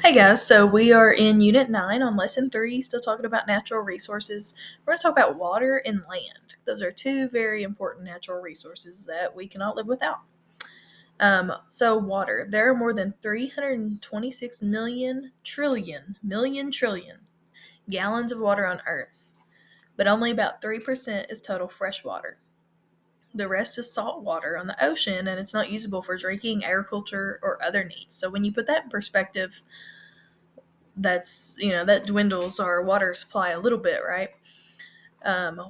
Hey guys, so we are in Unit 9 on Lesson 3, still talking about natural resources. We're going to talk about water and land. Those are two very important natural resources that we cannot live without. So water. There are more than 326 million trillion gallons of water on Earth, but only about 3% is total fresh water. The rest is salt water on the ocean, and it's not usable for drinking, agriculture, or other needs. So when you put that in perspective, that dwindles our water supply a little bit, right?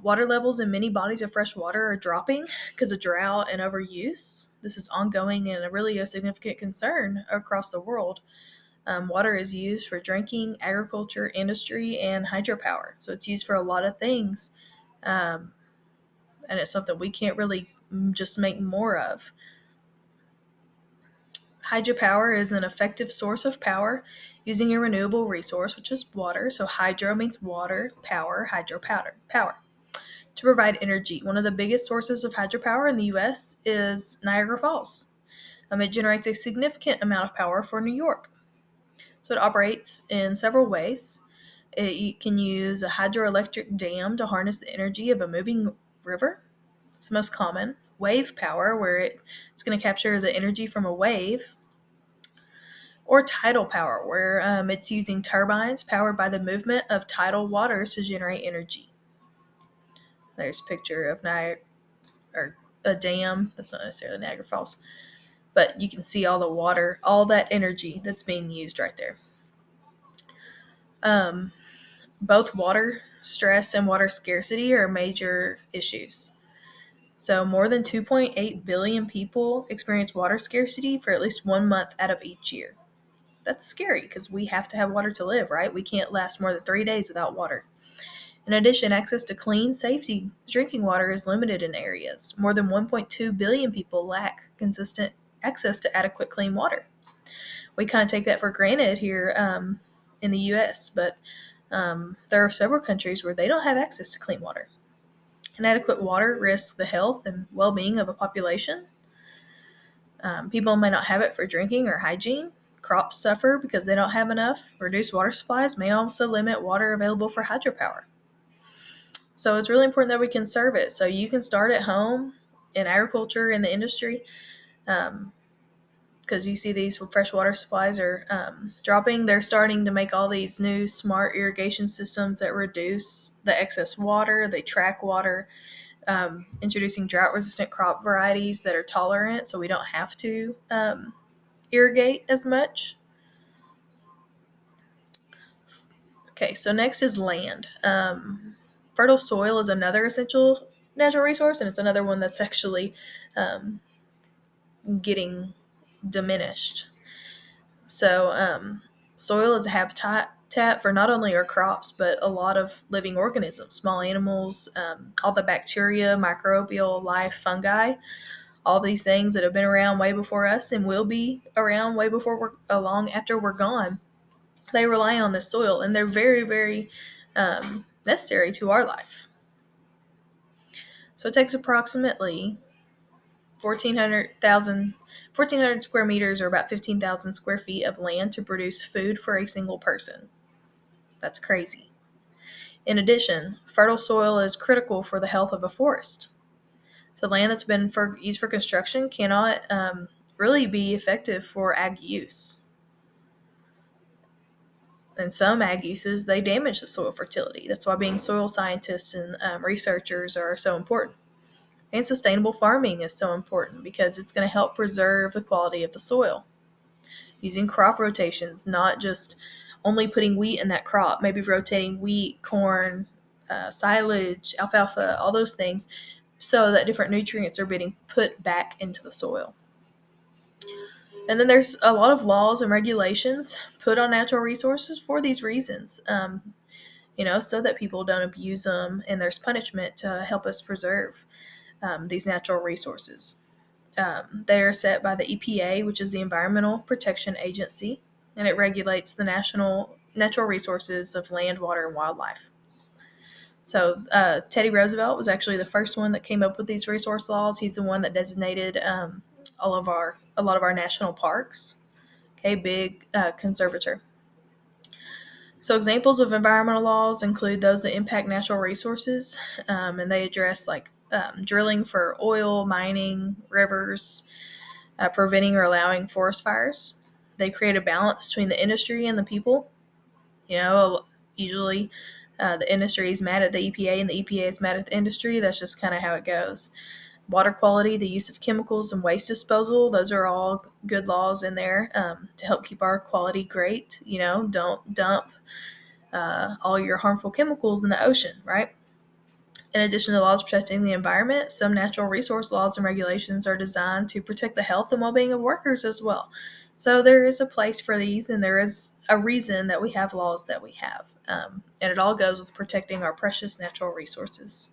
Water levels in many bodies of fresh water are dropping because of drought and overuse. This is ongoing and really a significant concern across the world. Water is used for drinking, agriculture, industry, and hydropower. So it's used for a lot of things, um, and it's something we can't really just make more of. Hydropower is an effective source of power using a renewable resource, which is water. So hydro means water, power, power. To provide energy. One of the biggest sources of hydropower in the U.S. is Niagara Falls. It generates a significant amount of power for New York. So it operates in several ways. You can use a hydroelectric dam to harness the energy of a moving river. It's the most common. Wave power, where it's going to capture the energy from a wave. Or tidal power, where it's using turbines powered by the movement of tidal waters to generate energy. There's a picture of Niagara, or a dam. That's not necessarily Niagara Falls, but you can see all the water, all that energy that's being used right there. Both water stress and water scarcity are major issues. So more than 2.8 billion people experience water scarcity for at least 1 month out of each year. That's scary because we have to have water to live, right? We can't last more than 3 days without water. In addition, access to clean, safety drinking water is limited in areas. More than 1.2 billion people lack consistent access to adequate clean water. We kind of take that for granted here in the U.S., but there are several countries where they don't have access to clean water. Inadequate water risks the health and well-being of a population. People may not have it for drinking or hygiene. Crops suffer because they don't have enough. Reduced water supplies may also limit water available for hydropower. So it's really important that we conserve it. So you can start at home in agriculture, in the industry, because you see these freshwater supplies are dropping. They're starting to make all these new smart irrigation systems that reduce the excess water. They track water, introducing drought-resistant crop varieties that are tolerant, so we don't have to irrigate as much. Okay, so next is land. Fertile soil is another essential natural resource, and it's another one that's actually getting diminished. So soil is a habitat for not only our crops, but a lot of living organisms, small animals, all the bacteria, microbial life, fungi, all these things that have been around way before us and will be around way before long after we're gone. They rely on the soil, and they're very, very necessary to our life. So it takes approximately 1,400 square meters, or about 15,000 square feet of land to produce food for a single person. That's crazy. In addition, fertile soil is critical for the health of a forest. So land that's been used for construction cannot really be effective for ag use. And some ag uses, they damage the soil fertility. That's why being soil scientists and researchers are so important. And sustainable farming is so important because it's going to help preserve the quality of the soil. Using crop rotations, not just only putting wheat in that crop, maybe rotating wheat, corn, silage, alfalfa, all those things, so that different nutrients are being put back into the soil. And then there's a lot of laws and regulations put on natural resources for these reasons, so that people don't abuse them, and there's punishment to help us preserve these natural resources. They are set by the EPA, which is the Environmental Protection Agency, and it regulates the natural resources of land, water, and wildlife. So Teddy Roosevelt was actually the first one that came up with these resource laws. He's the one that designated a lot of our national parks. Okay, big conservator. So, examples of environmental laws include those that impact natural resources, and they address like drilling for oil, mining, rivers, preventing or allowing forest fires. They create a balance between the industry and the people. You know, usually the industry is mad at the EPA and the EPA is mad at the industry. That's just kind of how it goes. Water quality, the use of chemicals, and waste disposal, those are all good laws in there to help keep our quality great. You know, don't dump all your harmful chemicals in the ocean, right? In addition to laws protecting the environment, some natural resource laws and regulations are designed to protect the health and well being of workers as well. So there is a place for these, and there is a reason that we have laws that we have. And it all goes with protecting our precious natural resources.